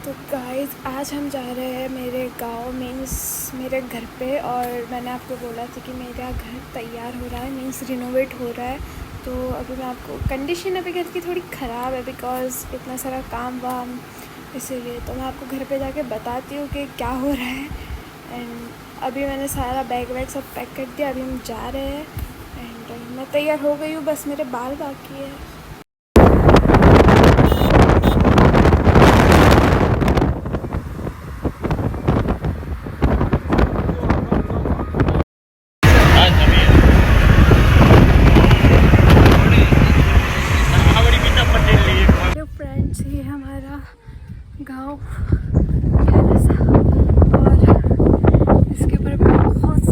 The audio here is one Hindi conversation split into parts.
तो गाइस आज हम जा रहे हैं मेरे गांव मीन्स मेरे घर पे। और मैंने आपको बोला था कि मेरा घर तैयार हो रहा है मीन्स रिनोवेट हो रहा है। तो अभी मैं आपको कंडीशन अभी घर की थोड़ी ख़राब है बिकॉज़ इतना सारा काम वाम, इसीलिए तो मैं आपको घर पे जाके बताती हूँ कि क्या हो रहा है। एंड अभी मैंने सारा बैग वैग सब पैक कर दिया, अभी हम जा रहे हैं। एंड मैं तैयार हो गई हूँ, बस मेरे बाल बाकी है। फ्रेंड्स, ये हमारा गांव और इसके ऊपर बहुत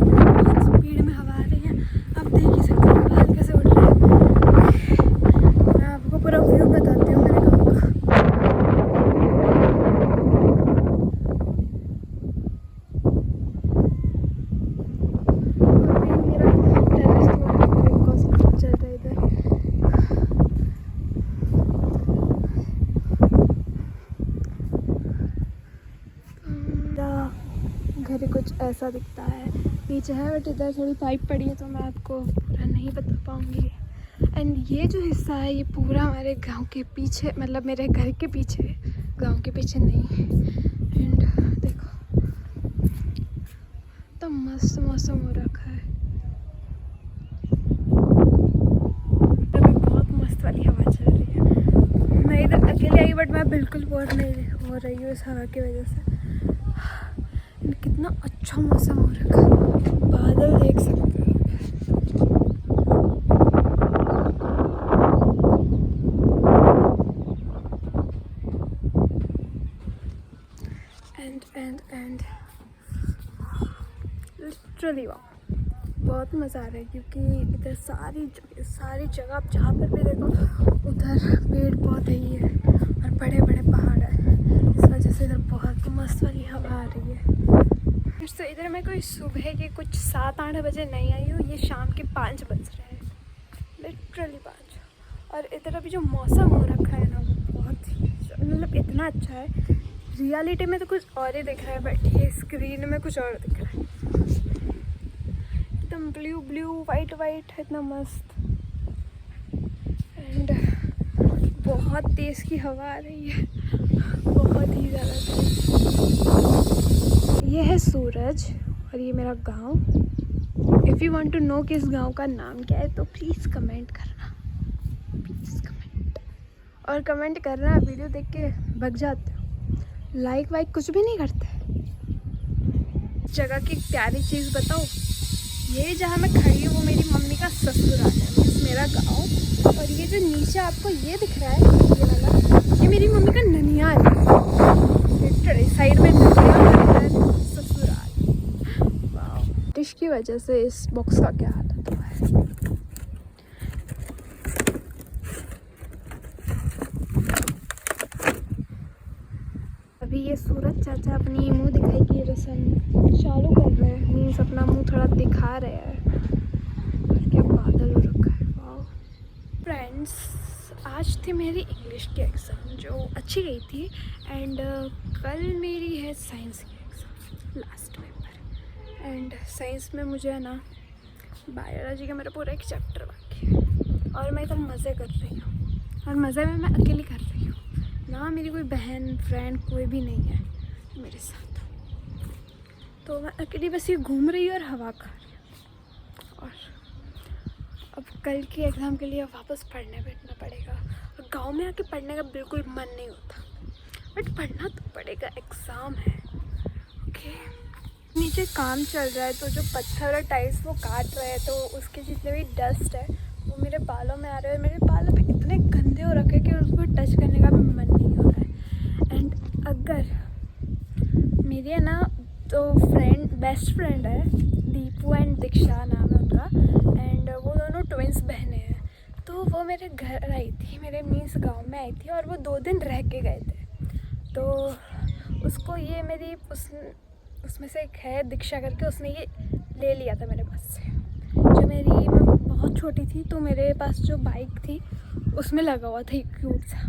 स्पीड में हवा आ रही है। आप देख ही सकते हैं बाल कैसे उड़ रहे हैं। मैं आपको पूरा व्यू बताती हूँ मेरे गांव का। मेरा टेरेस चल रहा है इधर। घर कुछ ऐसा दिखता है, नीचे है बट इधर थोड़ी पाइप पड़ी है तो मैं आपको पूरा नहीं बता पाऊँगी। एंड ये जो हिस्सा है ये पूरा हमारे गांव के पीछे, मतलब मेरे घर के पीछे, गांव के पीछे नहीं। एंड देखो तो मस्त मौसम हो रखा है, अभी बहुत मस्त वाली हवा चल रही है। मैं इधर अकेले आई बट मैं बिल्कुल बोर नहीं हो रही हूँ इस हवा की वजह से। कितना अच्छा मौसम हो रखा है, बादल देख सकते हो। एंड लिटरली वाह, बहुत मज़ा आ रहा है क्योंकि इधर सारी जगह आप जहाँ पर भी देखो उधर पेड़ पौधे ही है और बड़े बड़े पहाड़ है। इस वजह से इधर बहुत मस्त वाली हवा आ रही है। तो इधर मैं कोई सुबह के कुछ 7-8 बजे नहीं आई हूँ, ये शाम के 5 बज रहे हैं, लिटरली 5। और इधर अभी जो मौसम हो रखा है ना वो बहुत ही मतलब इतना अच्छा है। रियलिटी में तो कुछ और ही दिख रहा है बट ये स्क्रीन में कुछ और दिख रहा है। एकदम ब्लू ब्लू वाइट वाइट, इतना मस्त। एंड बहुत तेज़ की हवा आ रही है, बहुत ही ज़्यादा तेज़। ये है सूरज और ये मेरा गांव। If you want to know कि इस गांव का नाम क्या है तो प्लीज़ कमेंट करना, प्लीज़ कमेंट। और कमेंट करना, वीडियो देख के भग जाते हो, लाइक वाइक कुछ भी नहीं करते। जगह की प्यारी चीज़ बताओ, ये जहाँ मैं खड़ी हूँ वो मेरी मम्मी का ससुराल है, मीन्स मेरा गांव। और ये जो नीचे आपको ये दिख रहा है ये वाला, ये मेरी मम्मी का ननिहाल है। साइड में ननिहाल ससुराल। वाह, डिश की वजह से इस बॉक्स का क्या हालत हुआ है। अभी ये सूरज चाचा अपनी मुंह दिखाई की रस्म चालू कर रहे हैं, मीन्स अपना मुंह थोड़ा दिखा रहे हैं। क्या बादल हो रखा है, वाह। फ्रेंड्स, आज थी मेरी इंग्लिश की एग्ज़ाम जो अच्छी गई थी। एंड कल मेरी है साइंस की exam, last paper. And science में मुझे है ना बायोलॉजी का मेरा पूरा एक चैप्टर बाकी है और मैं इधर मज़े कर रही हूँ। और मज़े में मैं अकेली कर रही हूँ ना, मेरी कोई बहन फ्रेंड कोई भी नहीं है मेरे साथ। तो मैं अकेली बस ये घूम रही हूँ और हवा खा रही हूँ। और अब कल की एग्ज़ाम के लिए वापस पढ़ने बैठना पड़ेगा। और गांव में आके पढ़ने का बिल्कुल मन नहीं होता बट पढ़ना तो पड़ेगा, एग्ज़ाम है। ओके, नीचे काम चल रहा है तो जो पत्थर और टाइल्स वो काट रहे हैं तो उसके जितने भी डस्ट है वो मेरे बालों में आ रहे हैं। मेरे बाल अभी इतने गंदे हो रखे कि उसको टच करने का भी मन नहीं हो रहा है। एंड अगर मेरी है ना तो बेस्ट फ्रेंड है, दीपू एंड दीक्षा नाम है उनका। एंड वो दोनों ट्विंस बहनें हैं। तो वो मेरे घर आई थी, मेरे मीन्स गांव में आई थी और वो 2 दिन रह के गए थे। तो उसको ये मेरी उसमें से एक है दीक्षा करके, उसने ये ले लिया था मेरे पास से। जो मैं बहुत छोटी थी तो मेरे पास जो बाइक थी उसमें लगा हुआ था क्यूट सा।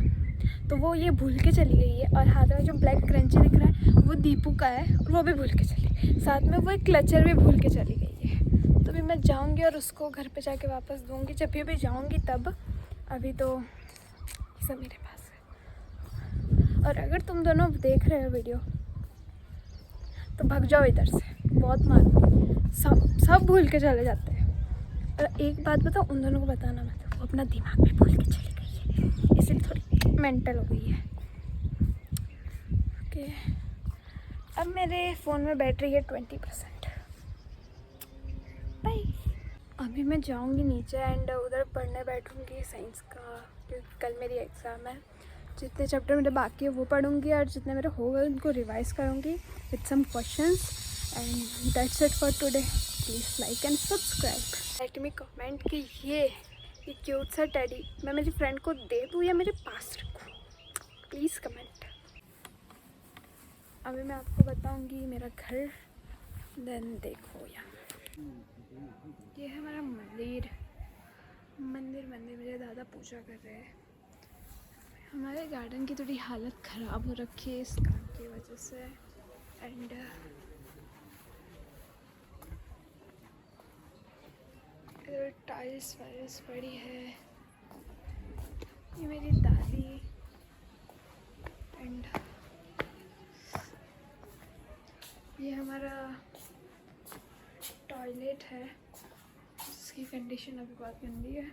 तो वो ये भूल के चली गई है। और हाथ में जो ब्लैक क्रंची दिख रहा है वो दीपू का है और वो भी भूल के चली गई। साथ में वो एक क्लचर भी भूल के चली गई है। तो अभी मैं जाऊंगी और उसको घर पे जाके वापस दूंगी जब भी जाऊंगी तब। अभी तो ये सब मेरे पास है। और अगर तुम दोनों देख रहे हो वीडियो तो भाग जाओ इधर से, बहुत मारूंगी। सब भूल के चले जाते हैं। और एक बात बताओ, उन दोनों को बताना मत, वो अपना दिमाग भी भूल के चली गई है, इसलिए थोड़ी मेंटल हो गई है। ओके, अब मेरे फ़ोन में बैटरी है 20%। बाय। अभी मैं जाऊंगी नीचे एंड उधर पढ़ने बैठूंगी साइंस का, क्योंकि कल मेरी एग्ज़ाम है। जितने चैप्टर मेरे बाकी है वो पढ़ूंगी और जितने मेरे हो गए उनको रिवाइज़ करूंगी with some questions. And that's it for today. Please like and subscribe. Like me comment कि ये क्यूट सा टेडी मैं मेरी फ्रेंड को दे दूँ या मेरे पास रखूँ, प्लीज़ कमेंट। अभी मैं आपको बताऊंगी मेरा घर, देन देखो यहाँ ये है हमारा मंदिर। मेरे दादा पूजा कर रहे हैं। हमारे गार्डन की थोड़ी हालत ख़राब हो रखी है इस काम की वजह से। एंड इधर टाइल्स वाइल्स पड़ी है। ये मेरी दादी। एंड ये हमारा टॉयलेट है, इसकी कंडीशन अभी बहुत गंदी है।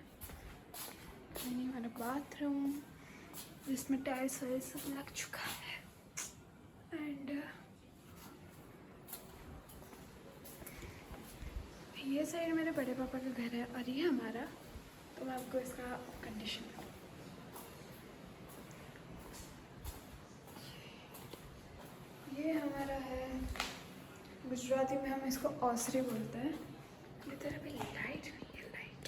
ये हमारा बाथरूम जिसमें टाइल्स वाइल्स सब लग चुका है। एंड ये साइड मेरे बड़े पापा का घर है और ये हमारा। तो मैं आपको इसका कंडीशन बताऊँ। ये हमारा है, गुजराती में हम इसको औसरी बोलते हैं। इधर अभी लाइट नहीं है, लाइट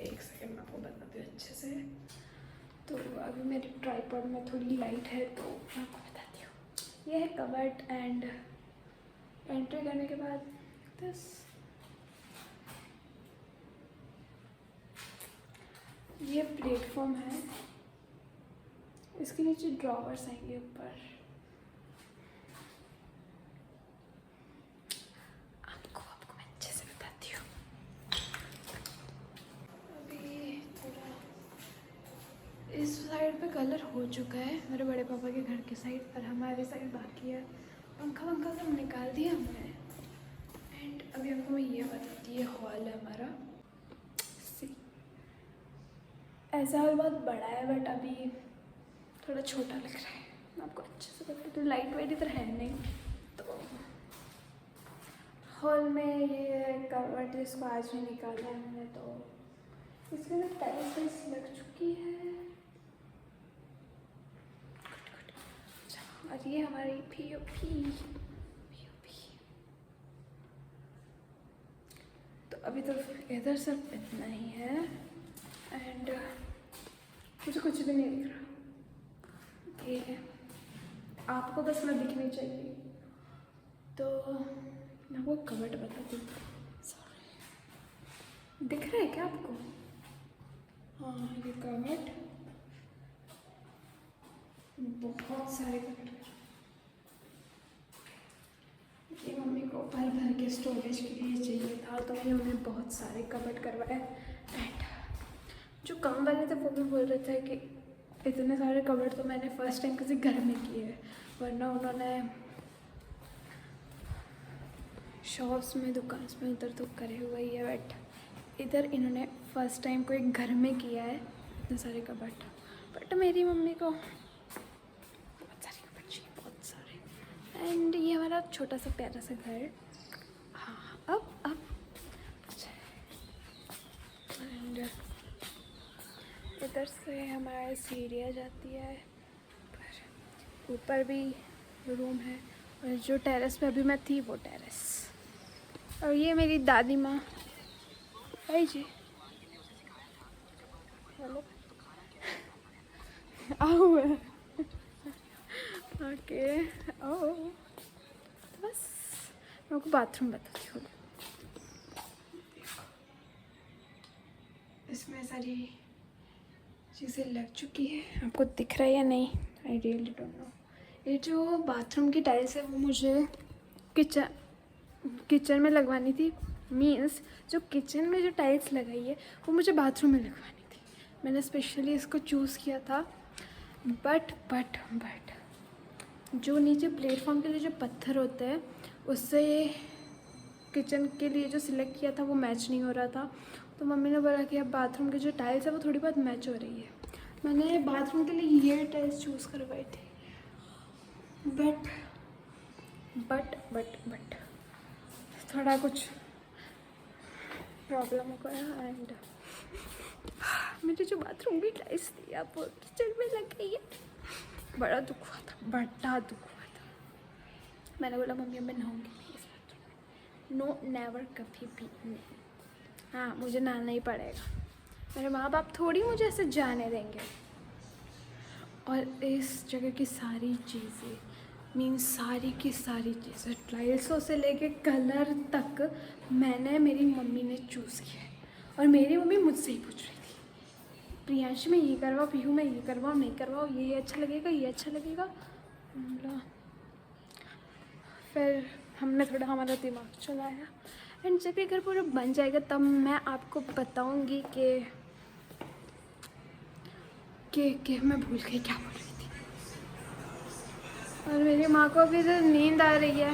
एक सेकंड में आपको बताती हूँ अच्छे से। तो अभी मेरी ट्राइपॉड में थोड़ी लाइट है तो मैं आपको बताती हूँ। ये है कबर्ड एंड एंट्री करने के बाद बस ये प्लेटफॉर्म है, इसके नीचे ड्रॉवर्स आएंगे ऊपर। आपको मैं अच्छे से बताती हूँ। अभी थोड़ा इस साइड पे कलर हो चुका है मेरे बड़े पापा के घर के साइड, और हमारे साइड बाकी है। पंखा वंखा सब निकाल दिया हमने। एंड अभी आपको मैं ये बताती हूँ, ये हॉल है हमारा। ऐसा हॉल बहुत बड़ा है बट अभी थोड़ा छोटा लग रहा है। मैं आपको अच्छे से बताती हूँ, लाइट वाइट इधर है नहीं। तो हॉल में ये कवर्ड जिसको आज ही निकाला है हमने, तो इसके अंदर टाइल्स लग चुकी है। और ये हमारी पीओपी। तो अभी तो इधर सब इतना ही है एंड मुझे कुछ भी नहीं दिख रहा। ये आपको बस मैं दिखनी चाहिए। तो मैं वो कवर्ड बताती हूँ। सॉरी, दिख रहा है क्या आपको? हाँ, ये कवर्ड बहुत सारे कवर्ड। ये मम्मी को भर भर के स्टोरेज के लिए चाहिए था, तो ये उन्हें बहुत सारे कवर्ड करवाए। एंड जो काम वाले थे वो भी बोल रहे थे कि इतने सारे कवर्ड तो मैंने फर्स्ट टाइम किसी घर में किए हैं, वरना उन्होंने शॉप्स में दुकान में इधर तो करे हुए ही है, बट इधर इन्होंने फर्स्ट टाइम कोई घर में किया है इतने सारे कवर्ड। बट मेरी मम्मी को बहुत सारे कवर्ड चाहिए, बहुत सारे। एंड ये हमारा छोटा सा प्यारा सा घर। हाँ, अब एंड इधर से हमारी सीढ़ियाँ जाती है, पर ऊपर भी रूम है। और जो टेरेस पे अभी मैं थी वो टेरेस। और ये मेरी दादी माँ। हाय जी, हेलो। आओ। ओके, ओ बस मैं आपको बाथरूम बताती हूँ। इसमें सारी चीज़ें लग चुकी है। आपको दिख रहा है या नहीं, आई रियली डोंट नो। ये जो बाथरूम की टाइल्स है वो मुझे किचन में लगवानी थी। मीन्स जो किचन में जो टाइल्स लगाई है वो मुझे बाथरूम में लगवानी थी। मैंने स्पेशली इसको चूज़ किया था। बट जो नीचे प्लेटफॉर्म के लिए जो पत्थर होते हैं उससे किचन के लिए जो सिलेक्ट किया था वो मैच नहीं हो रहा था। तो मम्मी ने बोला कि अब बाथरूम की जो टाइल्स है वो थोड़ी बहुत मैच हो रही है। मैंने बाथरूम के लिए ये टाइल्स चूज़ करवाई थी। बट थोड़ा कुछ प्रॉब्लम हो गया एंड मेरी जो बाथरूम की टाइल्स थी अब वो किचन में लग गई है। बड़ा दुख हुआ था। मैंने बोला मम्मी अब मैं नहाऊंगी नहीं इस बाथरूम में। नो नेवर, कभी भी नहीं। हाँ, मुझे नहाना ही पड़ेगा। मेरे माँ बाप थोड़ी मुझे ऐसे जाने देंगे। और इस जगह की सारी चीज़ें मीन्स सारी की सारी चीज़ें टाइल्सों से लेके कलर तक मेरी मम्मी ने चूज़ किया है। और मेरी मम्मी मुझसे ही पूछ रही थी, प्रियांश में ये करवाओ, पीहू में ये करवाओ, नहीं करवाओ, ये अच्छा लगेगा, ये अच्छा लगेगा। फिर हमने थोड़ा हमारा दिमाग चलाया एंड जब ये घर पूरा बन जाएगा तब मैं आपको बताऊंगी कि मैं भूल गई क्या बोल रही थी। और मेरी माँ को भी तो नींद आ रही है,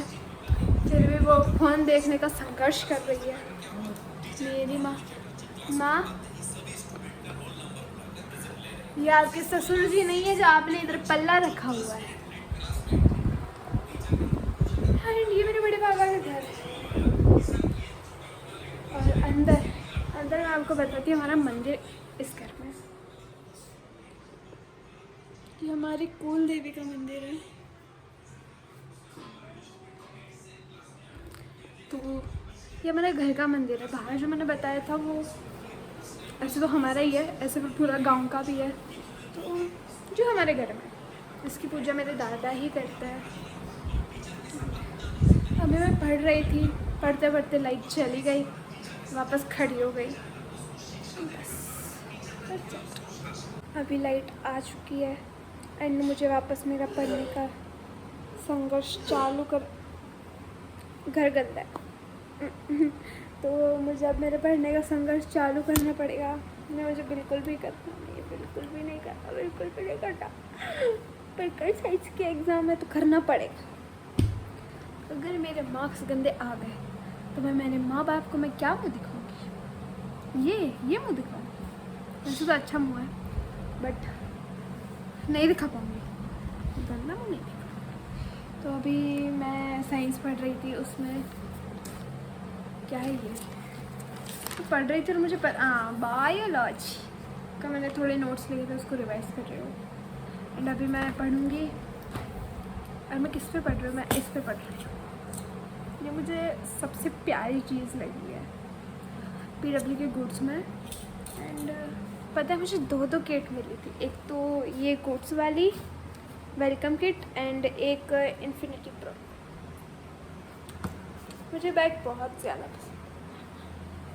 फिर भी वो फ़ोन देखने का संघर्ष कर रही है। मेरी माँ ये आपके ससुर जी नहीं है जो आपने इधर पल्ला रखा हुआ है। एंड ये मेरे बड़े पापा का घर है। और अंदर मैं आपको बताती हूँ हमारा मंदिर इस घर में। ये हमारी कुल देवी का मंदिर है। तो ये हमारे घर का मंदिर है। बाहर जो मैंने बताया था वो ऐसे तो हमारा ही है, ऐसे तो पूरा गांव का भी है। तो जो हमारे घर में इसकी पूजा मेरे दादा ही करते हैं। अभी मैं पढ़ रही थी, पढ़ते पढ़ते लाइट चली गई, वापस खड़ी हो गई बस। अभी लाइट आ चुकी है एंड मुझे वापस मेरा पढ़ने का संघर्ष चालू कर। घर गंदा है तो मुझे अब मेरे पढ़ने का संघर्ष चालू करना पड़ेगा। मुझे बिल्कुल भी करना नहीं है, बिल्कुल भी नहीं करना। पर कल साइंस के एग्ज़ाम है तो करना पड़ेगा। अगर मेरे मार्क्स गंदे आ गए तो मैं मेरे माँ बाप को मैं क्या मुँह दिखाऊंगी? ये मुँह दिखाऊंगी? वैसे तो अच्छा मुँह है बट नहीं दिखा पाऊँगी, गंदा मुँह नहीं दिखा। तो अभी मैं साइंस पढ़ रही थी, उसमें क्या है ये तो पढ़ रही थी और मुझे बायोलॉजी का मैंने थोड़े नोट्स लिए थे, उसको रिवाइज कर रही हूँ। एंड अभी मैं पढ़ूँगी। और मैं किस पे पढ़ रही हूँ? मैं इस पे पढ़ रही हूँ। ये मुझे सबसे प्यारी चीज़ लगी है PW के गुड्स में। एंड पता है मुझे दो किट मिली थी। एक तो ये गुड्स वाली वेलकम किट एंड एक इन्फिनिटी प्रो। मुझे बैग बहुत ज़्यादा पसंद